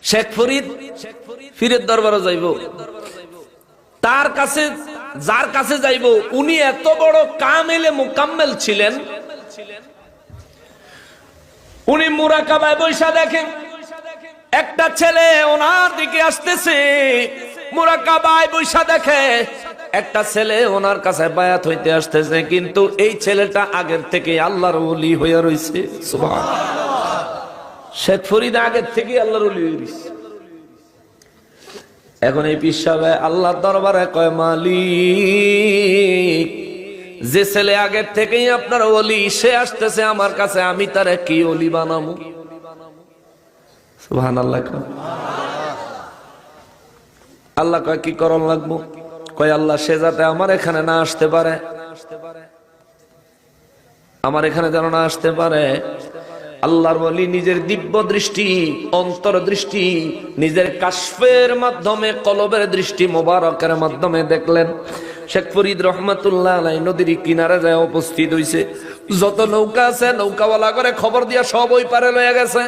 শেখ ফরিদ পীরের দরবারে যাইব, তার কাছে যার কাছে যাইব উনি এত বড় কামেলে মুকাম্মেল ছিলেন। উনি মুরাকাবায় বৈশা দেখেন একটা ছেলে ওনার দিকে আসতেছে, মুরাকাবায় বৈশা দেখে একটা ছেলে ওনার কাছে বায়াত হইতে আসতেছে, কিন্তু এই ছেলেটা আগের থেকে আল্লাহর ওলি হইয়া রইছে। সুবহানাল্লাহ। শেখ ফরিদ আগের থেকে আল্লাহর ওলি হইয়া রইছে। এখন এই পীর সাহেব আল্লাহর দরবারে কয়, মালিক, যে ছেলে আগের থেকেই আপনার ওলি, সে আসতেছে আমার কাছে, আমি তারে কি ওলি বানাবো? সুবহানাল্লাহ। আল্লাহ কয় কি করণ লাগবো? কয় আল্লাহ সে যাতে আমার এখানে না আসতে পারে, আমার এখানে যেন না আসতে পারে। আল্লাহর ওলি নিজের দিব্য দৃষ্টি, অন্তর দৃষ্টি, নিজের কাশফের মাধ্যমে, কলবের দৃষ্টি মোবারকের মাধ্যমে দেখলেন শেখ ফরিদ রহমাতুল্লাহ আলাইহি নদীর কিনারে যায় উপস্থিত হইছে। যত নৌকা আছে নৌকাওয়ালা করে খবর দিয়া সব ওই পারে লয়ে গেছে,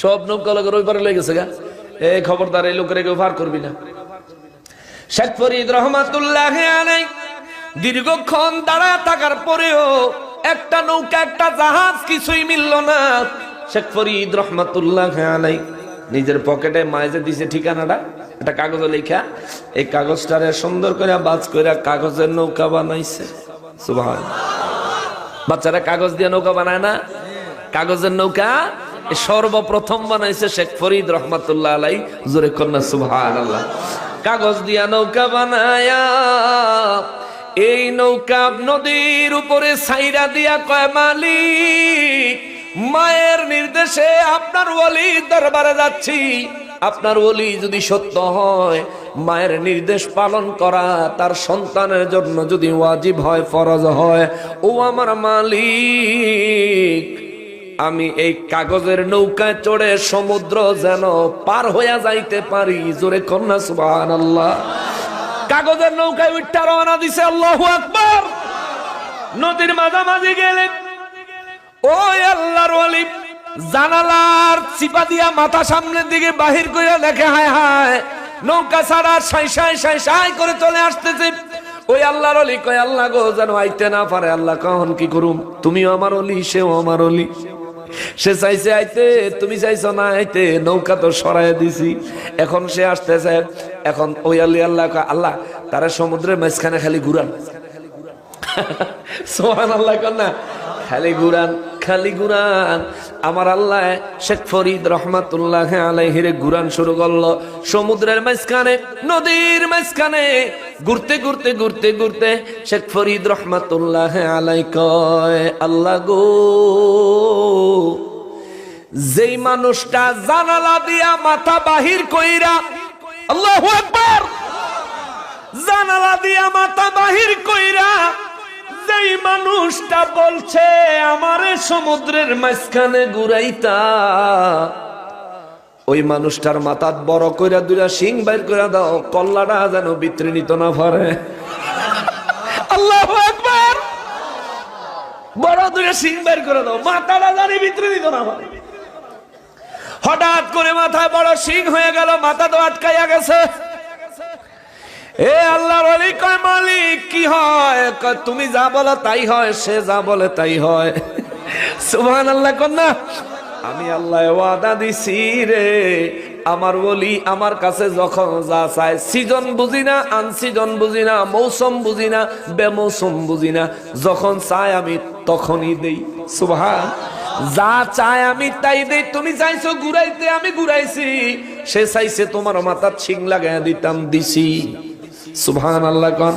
সব নৌকাওয়ালা করে ওই পারে লয়ে গেছে। গা এই খবরদার, এই লোকের কেউ পার করবি না। শেখ ফরিদ রহমাতুল্লাহ আলাইহি দীর্ঘক্ষণ দাঁড়ায় থাকার পরেও একটা নৌকা, একটা জাহাজ কিছুই মিলল না। শেখ ফরিদ রহমাতুল্লাহ আলাইহি নিজের পকেটে মাইজে দিছে ঠিকানাটা, একটা কাগজে লেখা, এই কাগজটারে সুন্দর করে বাজ করে কাগজের নৌকা বানাইছে। সুবহানাল্লাহ। বাচ্চারা কাগজ দিয়ে নৌকা বানায় না? কাগজের নৌকা সর্বপ্রথম বানাইছে শেখ ফরিদ রহমাতুল্লাহ আলাইহি। জোরে কন্যা সুবহানাল্লাহ। কাগজ দিয়া নৌকা বানায়া এই নৌকা নদীর উপরে ছাইরা দিয়া কয়, মালিক, মায়ের নির্দেশে আপনার ওলি দরবারে যাচ্ছি। আপনার ওলি যদি সত্য হয়, মায়ের নির্দেশ পালন করা তার সন্তানের জন্য যদি ওয়াজিব হয়, ফরজ হয়, ও আমার মালিক, আমি এই কাগজের নৌকায় চড়ে সমুদ্র যেন পার হইয়া যাইতে পারি। জোরে কন্যা সুবহানাল্লাহ। কাগজের নৌকায় উঠা রওনা দিছে। আল্লাহু আকবার। নদীর মাঝামাঝি গেলেন, ওই আল্লাহর ওলি জানালার চিপা দিয়া মাথা সামনের দিকে বাহির করে দেখে, হায় হায়, নৌকা ছাড়া সাই সাই সাই সাই করে চলে আসতেছে। ওই আল্লাহর ওলি কয়, আল্লাহ গো, যেন আইতে না পারে। আল্লাহ কখন কি করুম? তুমিও আমার ওলি, সেও আমার ওলি। সে চাইছে আইতে, তুমি চাইছো না আইতে, নৌকা তো সরাই দিছি, এখন সে আসতেছে। এখন ওই আল্লাহ কয়, আল্লাহ তারা সমুদ্রের মাঝখানে খালি ঘুরান। সুবহানাল্লাহ কন্যা, খালি ঘুরান, খালি ঘুরান। আমার আল্লাহ শেখ ফরিদ রহমাতুল্লাহ আলাইহির ঘুরান শুরু করলো সমুদ্রের মাঝখানে, নদীর মাঝখানে। ঘুরতে ঘুরতে ঘুরতে ঘুরতে শেখ ফরিদ রহমাতুল্লাহ আলাইহি কয়, আল্লাহ গো, যেই মানুষটা জানালা দিয়া মাথা বাহির কইরা, আল্লাহু আকবার, জানালা দিয়া মাথা বাহির কইরা যেই মানুষটা বলছে আমারে সমুদ্রের মাঝখানে ঘুরাইতা, ওই মানুষটার মাথাত বড় কইরা দুইটা শিং বাইর কইরা দাও, কল্লাটা যেন ভিতরে নিত না পারে। আল্লাহু আকবার। বড় দুইটা শিং বাইর করে দাও, মাথাটা জানি ভিতরে নিত না পারে। হঠাৎ করে মাথায় বড় শিং হয়ে গেল, মাথা তো আটকাইয়া গেছে। এ আল্লাহর ওলি কয়, মালিক কি হয়? তুমি যা বলো তাই হয়, সে যা বলে তাই হয়। সুবহানাল্লাহ কন্যা। আমি আল্লাহ ওয়াদা দিছি রে, আমার ওলি আমার কাছে যখন যা চায়, সিজন বুঝি না, আনসিজন বুঝি না, মৌসুম বুঝি না, বেমৌসুম বুঝি না, যখন চায় আমি তখনই দেই। সুবহান। যা চায় আমি তাই দেই। তুমি চাইছো ঘুরাইতে, আমি ঘুরাইছি। সে চাইছে তোমার মাথার শিং লাগাইয়া দিতাম, দিছি। সুবহানাল্লাহ কোন।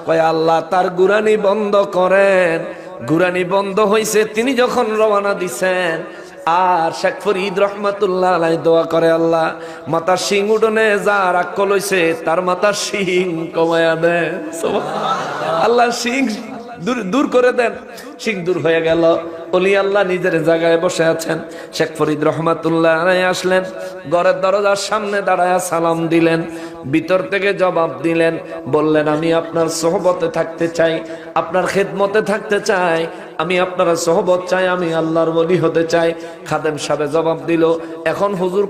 কয় আল্লাহ তার গুরানি বন্ধ করেন। গুরানি বন্ধ হইছে তিনি যখন রওনা দিছেন। আর শেখ ফরিদ রহমাতুল্লাহ আলাইহি দোয়া করে, আল্লাহ মাথার শিং উঠনে যা রাক্কল হইছে তার মাথার শিং কমায়া দেন। সুবহানাল্লাহ। আল্লাহ শিং দূর করে দেন। শিং দূর হয়ে গেল। ওলি আল্লাহ নিজের জায়গায় বসে আছেন। শেখ ফরিদ রহমাতুল্লাহ আলাইহি আসলেন, ঘরের দরজার সামনে দাঁড়ায়া সালাম দিলেন, ভিতর থেকে জবাব দিলেন, বললেন, আমি আপনার সোহবতে থাকতে চাই, আপনার খেদমতে থাকতে চাই, আমি আপনার সোহবত চাই, আমি আল্লাহর ওলি হতে চাই। খাদেম সাহেব জবাব দিল, এখন হুজুর